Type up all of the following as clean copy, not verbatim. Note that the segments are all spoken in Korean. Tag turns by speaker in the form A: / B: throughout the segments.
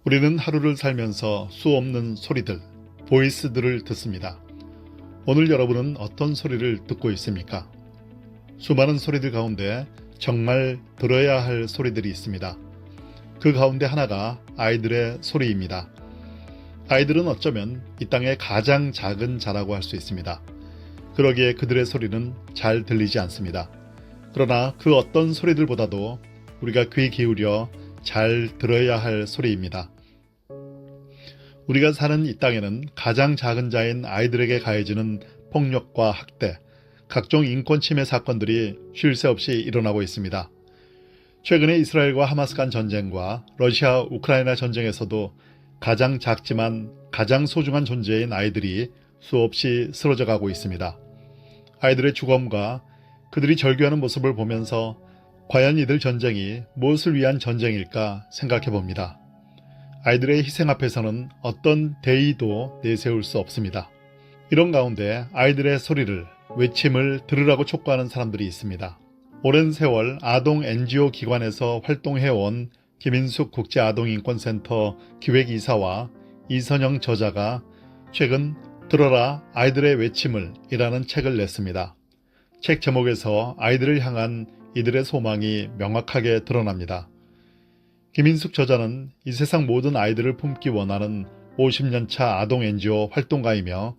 A: 우리는 하루를 살면서 수없는 소리들, 보이스들을 듣습니다. 오늘 여러분은 어떤 소리를 듣고 있습니까? 수많은 소리들 가운데 정말 들어야 할 소리들이 있습니다. 그 가운데 하나가 아이들의 소리입니다. 아이들은 어쩌면 이 땅의 가장 작은 자라고 할 수 있습니다. 그러기에 그들의 소리는 잘 들리지 않습니다. 그러나 그 어떤 소리들보다도 우리가 귀 기울여 잘 들어야 할 소리입니다. 우리가 사는 이 땅에는 가장 작은 자인 아이들에게 가해지는 폭력과 학대, 각종 인권 침해 사건들이 쉴 새 없이 일어나고 있습니다. 최근에 이스라엘과 하마스 간 전쟁과 러시아 우크라이나 전쟁에서도 가장 작지만 가장 소중한 존재인 아이들이 수없이 쓰러져 가고 있습니다. 아이들의 죽음과 그들이 절규하는 모습을 보면서 과연 이들 전쟁이 무엇을 위한 전쟁일까 생각해 봅니다. 아이들의 희생 앞에서는 어떤 대의도 내세울 수 없습니다. 이런 가운데 아이들의 소리를, 외침을 들으라고 촉구하는 사람들이 있습니다. 오랜 세월 아동 NGO 기관에서 활동해온 김인숙 국제아동인권센터 기획이사와 이선영 저자가 최근 들어라 아이들의 외침을 이라는 책을 냈습니다. 책 제목에서 아이들을 향한 이들의 소망이 명확하게 드러납니다. 김인숙 저자는 이 세상 모든 아이들을 품기 원하는 50년차 아동 NGO 활동가이며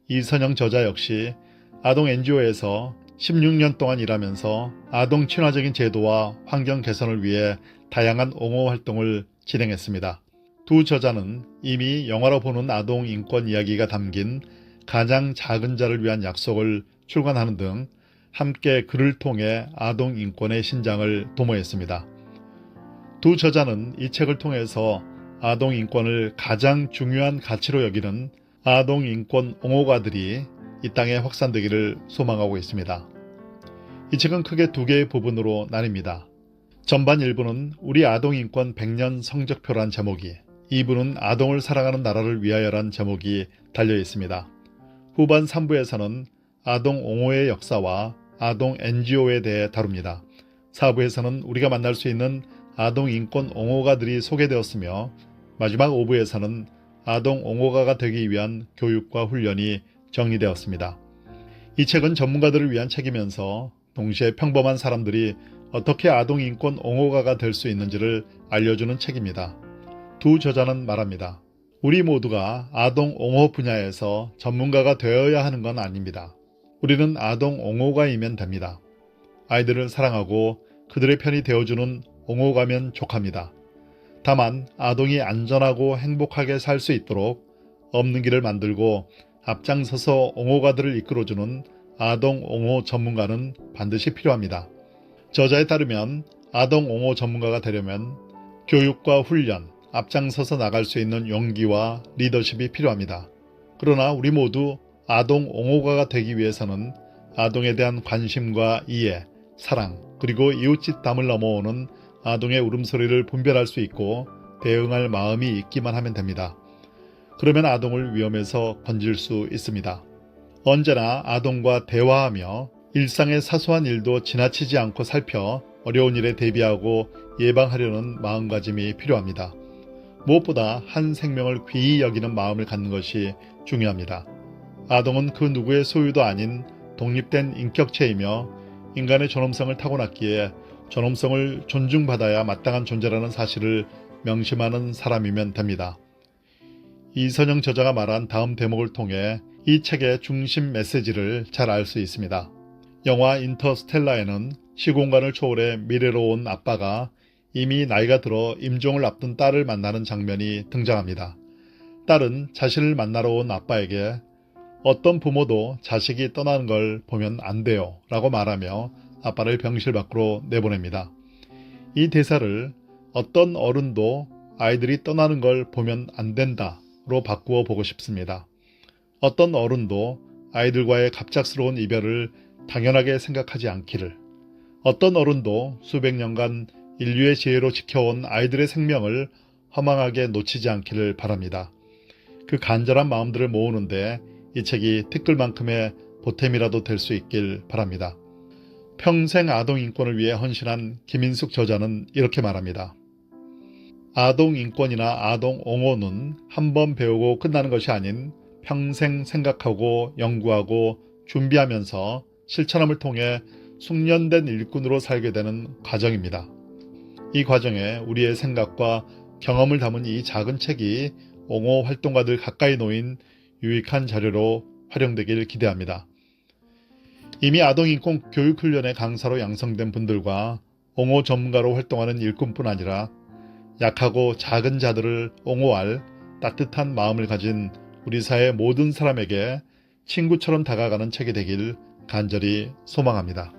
A: 이선영 저자 역시 아동 NGO에서 16년 동안 일하면서 아동 친화적인 제도와 환경 개선을 위해 다양한 옹호 활동을 진행했습니다. 두 저자는 이미 영화로 보는 아동 인권 이야기가 담긴 가장 작은 자를 위한 약속을 출간하는 등 함께 글을 통해 아동 인권의 신장을 도모했습니다. 두 저자는 이 책을 통해서 아동 인권을 가장 중요한 가치로 여기는 아동 인권 옹호가들이 이 땅에 확산되기를 소망하고 있습니다. 이 책은 크게 두 개의 부분으로 나뉩니다. 전반 1부는 우리 아동 인권 100년 성적표란 제목이, 2부는 아동을 사랑하는 나라를 위하여란 제목이 달려 있습니다. 후반 3부에서는 아동 옹호의 역사와 아동 NGO에 대해 다룹니다. 4부에서는 우리가 만날 수 있는 아동 인권 옹호가들이 소개되었으며 마지막 5부에서는 아동 옹호가가 되기 위한 교육과 훈련이 정리되었습니다. 이 책은 전문가들을 위한 책이면서 동시에 평범한 사람들이 어떻게 아동 인권 옹호가가 될 수 있는지를 알려주는 책입니다. 두 저자는 말합니다. 우리 모두가 아동 옹호 분야에서 전문가가 되어야 하는 건 아닙니다. 우리는 아동 옹호가이면 됩니다. 아이들을 사랑하고 그들의 편이 되어주는 옹호가면 족합니다. 다만 아동이 안전하고 행복하게 살 수 있도록 없는 길을 만들고 앞장서서 옹호가들을 이끌어주는 아동 옹호 전문가는 반드시 필요합니다. 저자에 따르면 아동 옹호 전문가가 되려면 교육과 훈련, 앞장서서 나갈 수 있는 용기와 리더십이 필요합니다. 그러나 우리 모두 아동 옹호가가 되기 위해서는 아동에 대한 관심과 이해, 사랑, 그리고 이웃짓담을 넘어오는 아동의 울음소리를 분별할 수 있고 대응할 마음이 있기만 하면 됩니다. 그러면 아동을 위험에서 건질 수 있습니다. 언제나 아동과 대화하며 일상의 사소한 일도 지나치지 않고 살펴 어려운 일에 대비하고 예방하려는 마음가짐이 필요합니다. 무엇보다 한 생명을 귀히 여기는 마음을 갖는 것이 중요합니다. 아동은 그 누구의 소유도 아닌 독립된 인격체이며 인간의 존엄성을 타고났기에 존엄성을 존중받아야 마땅한 존재라는 사실을 명심하는 사람이면 됩니다. 이선영 저자가 말한 다음 대목을 통해 이 책의 중심 메시지를 잘 알 수 있습니다. 영화 인터스텔라에는 시공간을 초월해 미래로 온 아빠가 이미 나이가 들어 임종을 앞둔 딸을 만나는 장면이 등장합니다. 딸은 자신을 만나러 온 아빠에게 어떤 부모도 자식이 떠나는 걸 보면 안 돼요 라고 말하며 아빠를 병실 밖으로 내보냅니다. 이 대사를 어떤 어른도 아이들이 떠나는 걸 보면 안 된다로 바꾸어 보고 싶습니다. 어떤 어른도 아이들과의 갑작스러운 이별을 당연하게 생각하지 않기를, 어떤 어른도 수백 년간 인류의 지혜로 지켜온 아이들의 생명을 허망하게 놓치지 않기를 바랍니다. 그 간절한 마음들을 모으는데 이 책이 티끌만큼의 보탬이라도 될 수 있길 바랍니다. 평생 아동 인권을 위해 헌신한 김인숙 저자는 이렇게 말합니다. 아동 인권이나 아동 옹호는 한 번 배우고 끝나는 것이 아닌 평생 생각하고 연구하고 준비하면서 실천함을 통해 숙련된 일꾼으로 살게 되는 과정입니다. 이 과정에 우리의 생각과 경험을 담은 이 작은 책이 옹호 활동가들 가까이 놓인 유익한 자료로 활용되길 기대합니다. 이미 아동인권 교육훈련의 강사로 양성된 분들과 옹호 전문가로 활동하는 일꾼뿐 아니라 약하고 작은 자들을 옹호할 따뜻한 마음을 가진 우리 사회 모든 사람에게 친구처럼 다가가는 책이 되길 간절히 소망합니다.